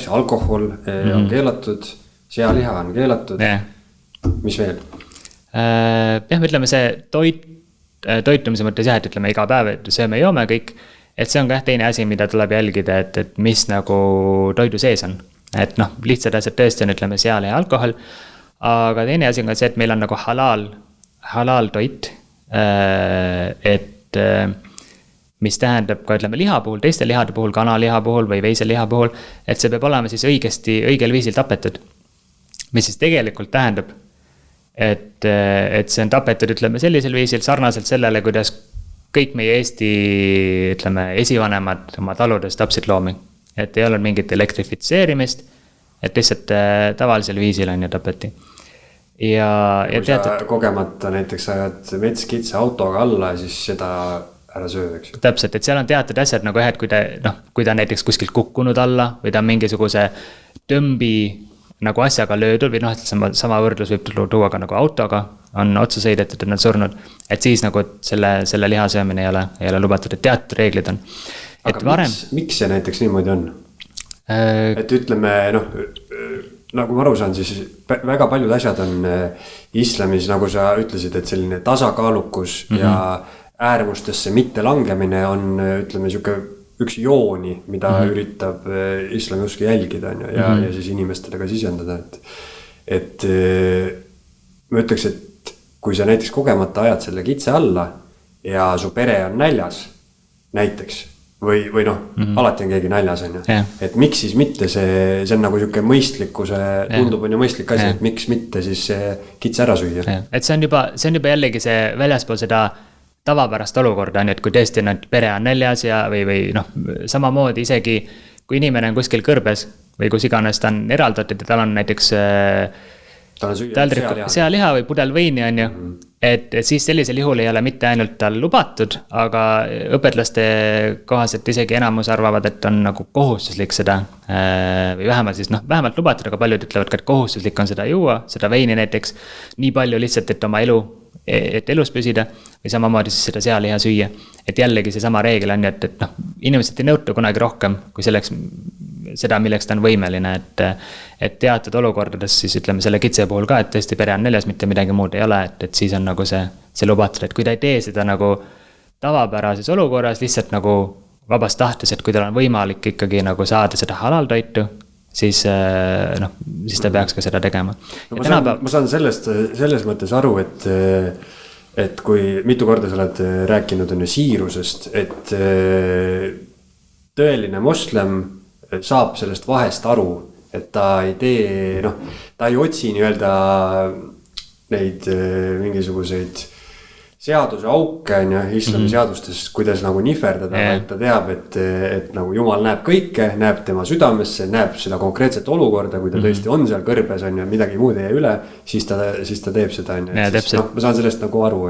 näiteks alkohol on keelatud, sealiha on keelatud, mis veel? Jah, ütleme see toitumise mõttes jah, et ütleme iga päev, et sööme joome kõik, et see on ka teine asi, mida tuleb jälgida, et mis nagu toidu sees on. Et noh, lihtsad asjad tõesti on, ütleme sealiha ja alkohol, aga teine asi on ka see, et meil on nagu halal toit, et mis tähendab ka ütleme liha puhul, teiste lihade puhul, kanaliha puhul või veiseliha puhul, et see peab olema siis õigel viisil tapetud. Mis siis tegelikult tähendab, et see on tapetud, ütleme sellisel viisil sarnaselt sellele, kuidas kõik meie Eesti, ütleme, esivanemad oma taludes tapsid loomi. Et ei olnud mingit elektrifitseerimist, et lihtsalt tavalisel viisil on ju tapeti. Ja kui sa kogemata näiteks ajad metskitse autoga alla, siis seda ära söö, eks ju. Täpselt, et seal on teatud asjad nagu et kui ta näiteks kuskilt kukkunud alla või ta on mingisuguse tõmbi nagu asjaga löödud või et sama võrdlus võib tuua ka nagu autoga on otsa sõidetud, et nad surnud, et siis nagu selle liha söömine ei ole lubatud, et teatud reeglid on. Aga miks see näiteks niimoodi on? Et ütleme, nagu ma aru saan, siis väga paljud asjad on islamis, nagu sa ütlesid, et selline tasakaalukus ja äärmustesse mitte langemine on, ütleme, üks jooni, mida üritab islami usku jälgida ja siis inimestele ka sisendada. Et ma ütleks, et kui sa näiteks kogemata ajad selle kitse alla ja su pere on näljas näiteks, või alati on keegi näljas, et miks siis mitte see on nagu siuke mõistlikkuse, tundub on ju mõistlik asi, et miks mitte siis kitse ära süüa. Et see on juba jällegi see väljaspool seda tavapärast olukorda on, et kui tõesti pere on näljas või samamoodi isegi kui inimene on kuskil kõrbes või kus iganes ta on eraldatud ja tal on näiteks sealiha või pudel veini on ju, et siis sellisel juhul ei ole mitte ainult tal lubatud, aga õpetlaste kohaselt isegi enamus arvavad, et on nagu kohustuslik seda või vähemalt lubatud, aga paljud ütlevad ka, et kohustuslik on seda juua, seda veini näiteks nii palju lihtsalt, et elus püsida või samamoodi siis seda sealiha süüa. Et jällegi see sama reegel on, et inimesed ei nõuta kunagi rohkem kui selleks seda, milleks ta on võimeline, et teatud olukordades siis ütleme selle kitse puhul ka, et tõesti pere on näljas, mitte midagi muud ei ole, et siis on nagu see lubatud, et kui ta ei tee seda nagu tavapärases olukorras lihtsalt nagu vabast tahtes, et kui tal on võimalik ikkagi nagu saada seda halaltoitu, siis ta peaks ka seda tegema. Ma saan selles mõttes aru, et kui mitu korda sa oled rääkinud siirusest, et tõeline moslem saab sellest vahest aru, et ta ei tee, ta ei otsi nii-öelda neid mingisuguseid seaduse auke islami seadustes, kuidas nagu nihverdada, et ta teab, et nagu Jumal näeb kõike, näeb tema südamesse, näeb seda konkreetset olukorda, kui ta tõesti on seal kõrbes midagi muud ei jää üle, siis ta teeb seda. Ma saan sellest nagu aru,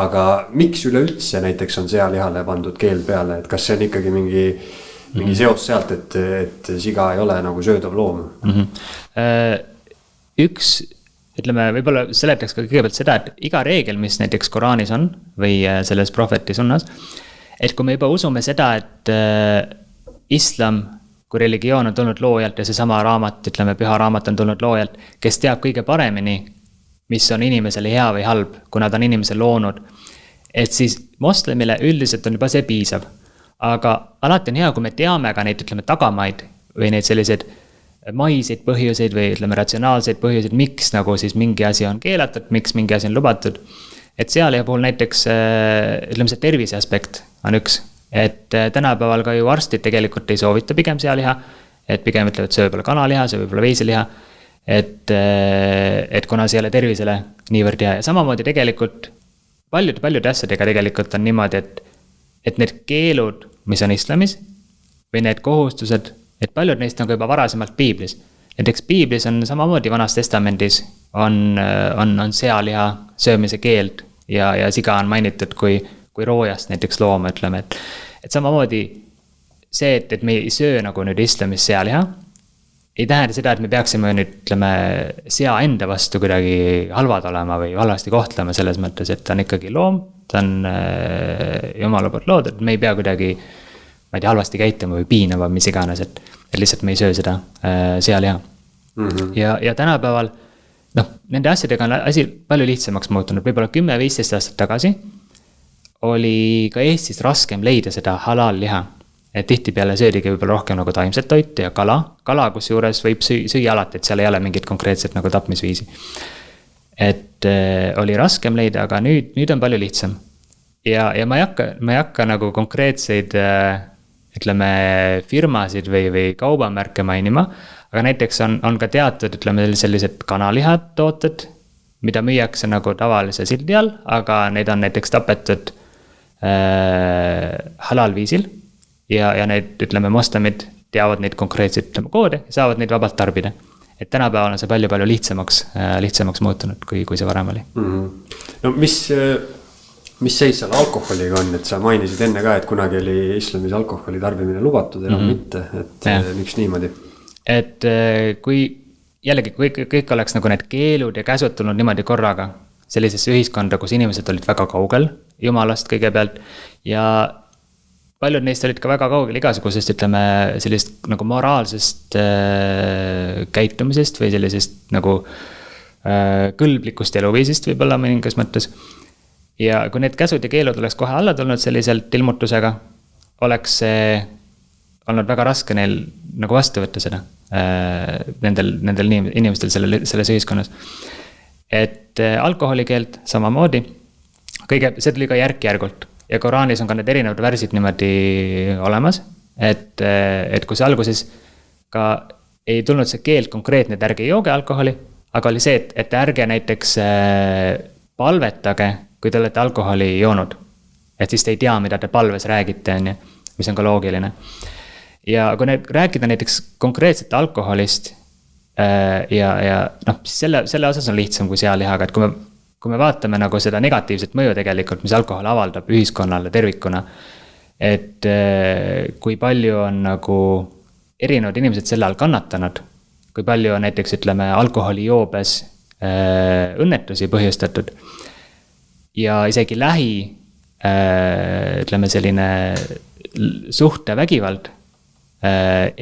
aga miks üleüldse näiteks on sealihale pandud keel peale, et kas see on ikkagi mingi seos sealt, et siga ei ole nagu söödav loom? Ütleme, võib-olla seletaks ka kõigepealt seda, et iga reegel, mis näiteks Koraanis on või selles prohveti sunnas, et kui me juba usume seda, et islam kui religioon on tulnud loojalt ja see sama raamat, ütleme püha raamat on tulnud loojalt, kes teab kõige paremini, mis on inimesele hea või halb, kuna ta on inimese loonud, et siis moslemile üldiselt on juba see piisav. Aga alati on hea, kui me teame ka neid, ütleme, tagamaid või neid selliseid maiseid põhjuseid või ütleme ratsionaalseid põhjuseid, miks nagu siis mingi asi on keelatud, miks mingi asi on lubatud. Et sealiha puhul näiteks, ütleme see tervise aspekt on üks, et tänapäeval ka ju arstid tegelikult ei soovita pigem sealiha, et pigem ütlevad, et see võib olla kanaliha, see võib olla veiseliha, et kuna see ei ole tervisele niivõrd hea ja samamoodi tegelikult paljude asjadega tegelikult on niimoodi, et need keelud, mis on islamis või need kohustused, et paljud neist on ka juba varasemalt piiblis. Näiteks piiblis on samamoodi vanas testamendis on sealiha söömise keeld ja siga on mainitud kui roojast näiteks looma, ütleme, et samamoodi see, et me ei söö nagu nüüd islamis sealiha, ei tähenda seda, et me peaksime nüüd, ütleme, sea enda vastu kuidagi halvad olema või halvasti kohtlema selles mõttes, et ta on ikkagi loom, ta on Jumala poolt loodud, me ei pea kuidagi ma ei tea, halvasti käituma või piinama, mis iganes, et lihtsalt me ei söö seda sealiha. Ja tänapäeval, noh, nende asjadega on asi palju lihtsamaks muutunud, võib-olla 10-15 aastat tagasi oli ka Eestis raskem leida seda halal-liha. Et tihtipeale söödigi võib-olla rohkem nagu taimset toitu ja kala, kus juures võib süüa alati, et seal ei ole mingit konkreetset nagu tapmisviisi. Et oli raskem leida, aga nüüd on palju lihtsam. Ja ma ei hakka nagu konkreetseid, ütleme, firmasid või kaubamärke mainima, aga näiteks on ka teatud, ütleme, sellised kanalihad tooted, mida müüakse nagu tavalise sildi all, aga neid on näiteks tapetud halal-viisil ja need, ütleme, moslemid teavad neid konkreetseid, ütleme, koode ja saavad neid vabalt tarbida. Et tänapäeval on see palju lihtsamaks muutunud, kui see varem oli. No mis seis seal alkoholiga on, et sa mainisid enne ka, et kunagi oli islamis alkoholi tarbimine lubatud, enam mitte, et miks niimoodi? Et kui kõik oleks nagu need keelud ja käsud tulnud niimoodi korraga sellisesse ühiskonda, kus inimesed olid väga kaugel jumalast kõigepealt ja paljud neist olid ka väga kaugel igasugusest, ütleme, sellist nagu moraalsest käitumisest või sellisest nagu kõlblikust eluviisist võib-olla mõningas mõttes. Ja kui need käsud ja keelud oleks kohe alla tulnud selliselt ilmutusega, oleks see olnud väga raske neil nagu vastu võtta seda nendel inimestel selles ühiskonnas. Et alkoholikeelt samamoodi, see tuli ka järk-järgult. Ja Koraanis on ka need erinevad värsid niimoodi olemas, et kui see alguses ka ei tulnud see keeld konkreetne, et ärge jooge alkoholi, aga oli see, et ärge näiteks palvetage, kui te olete alkoholi joonud. Et siis te ei tea, mida te palves räägite, mis on ka loogiline. Ja kui rääkida näiteks konkreetselt alkoholist ja noh, selle osas on lihtsam kui sealihaga, et kui me vaatame nagu seda negatiivset mõju tegelikult, mis alkohol avaldab ühiskonnale tervikuna, et kui palju on nagu erinevad inimesed selle all kannatanud, kui palju on näiteks, ütleme, alkoholijoobes õnnetusi põhjustatud ja isegi ütleme, selline suhtevägivald,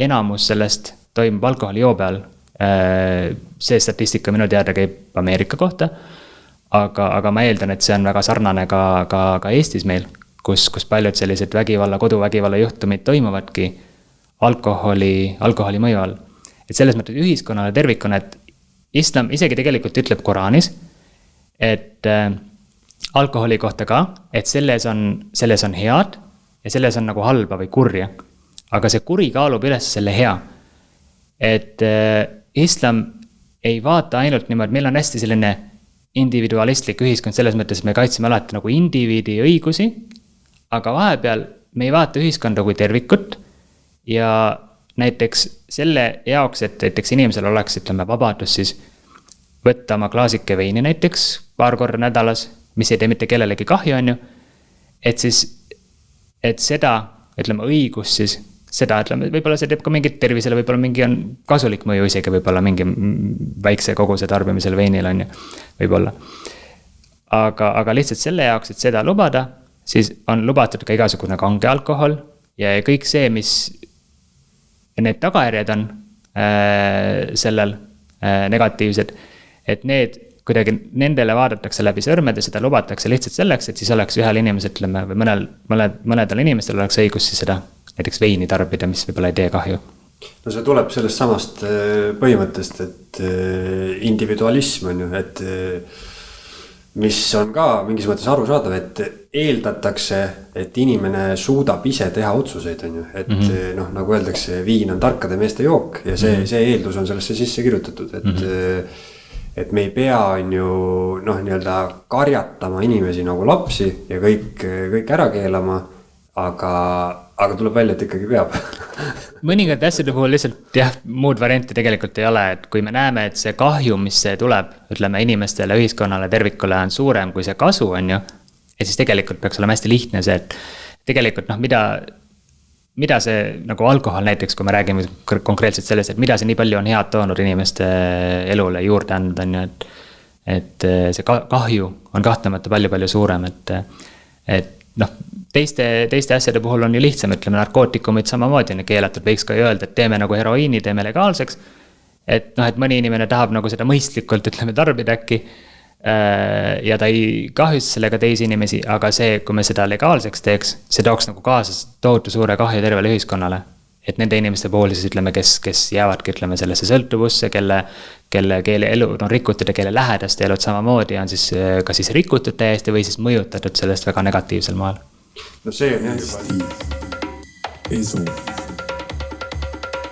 enamus sellest toimub alkoholijoobe all. See statistika minu teada käib Ameerika kohta, aga ma eeldan, et see on väga sarnane ka Eestis meil, kus paljud sellised koduvägivalla juhtumid toimuvadki alkoholi mõju all. Et selles mõttes ühiskonnale tervikuna, et islam isegi tegelikult ütleb Koraanis, et alkoholi kohta ka, et selles on head ja selles on nagu halba või kurja. Aga see kuri kaalub üles selle hea. Et islam ei vaata ainult niimoodi, meil on hästi selline individualistlik ühiskond selles mõttes, et me kaitseme alati nagu indiviidi õigusi, aga vahepeal me ei vaata ühiskonda kui tervikut ja näiteks selle jaoks, et näiteks inimesel oleks, ütleme, vabadus siis võtta oma klaasike veini näiteks paar korda nädalas, mis ei tee mitte kellelegi kahju, on ju, et seda, ütleme, õigus siis, seda, ütleme, võib-olla see teeb ka mingit tervisele, võib-olla mingi on kasulik mõju isegi, võib-olla mingi väikse koguse tarbimisel veinil on ju, võib-olla. Aga lihtsalt selle jaoks, et seda lubada, siis on lubatud ka igasugune kange alkohol ja kõik see, mis need tagajärjed on sellel negatiivsed, et need kuidagi nendele vaadatakse läbi sõrmede, seda lubatakse lihtsalt selleks, et siis oleks ühel inimesel, ütleme, või mõnedel inimestel oleks õigus siis seda näiteks veini tarbida, mis võib-olla ei tee kahju. No see tuleb sellest samast põhimõttest, et individualism on ju, et mis on ka mingis mõttes arusaadav, et eeldatakse, et inimene suudab ise teha otsuseid, on ju, et noh, nagu öeldakse, viin on tarkade meeste jook ja see eeldus on sellesse sisse kirjutatud, et me ei pea on ju noh, nii-öelda karjatama inimesi nagu lapsi ja kõik ära keelama, aga tuleb välja, et ikkagi peab. Mõningad asjade puhul lihtsalt jah, muud varianti tegelikult ei ole, et kui me näeme, et see kahju, mis see tuleb, ütleme inimestele, ühiskonnale, tervikule on suurem kui see kasu on ju, ja siis tegelikult peaks olema hästi lihtne see, et tegelikult noh, mida see nagu alkohol näiteks, kui me räägime konkreetselt sellest, et mida see nii palju on head toonud inimeste elule juurde andnud on ju, et see kahju on kahtlemata palju suurem, et noh, teiste asjade puhul on ju lihtsam, ütleme narkootikumid samamoodi on keelatud, võiks ka ju öelda, et teeme nagu heroiini, teeme legaalseks. Et noh, et mõni inimene tahab nagu seda mõistlikult, ütleme, tarbida äkki. Ja ta ei kahjusta sellega teisi inimesi, aga see, kui me seda legaalseks teeks, see tooks nagu kaasas tohutu suure kahju tervele ühiskonnale. Et nende inimeste puhul siis ütleme, kes jäävadki, ütleme, sellesse sõltuvusse, kelle elu on rikutud ja kelle lähedaste elud samamoodi on siis ka siis rikutud täiesti või siis mõjutatud sellest väga negatiivsel moel. No see on jah juba.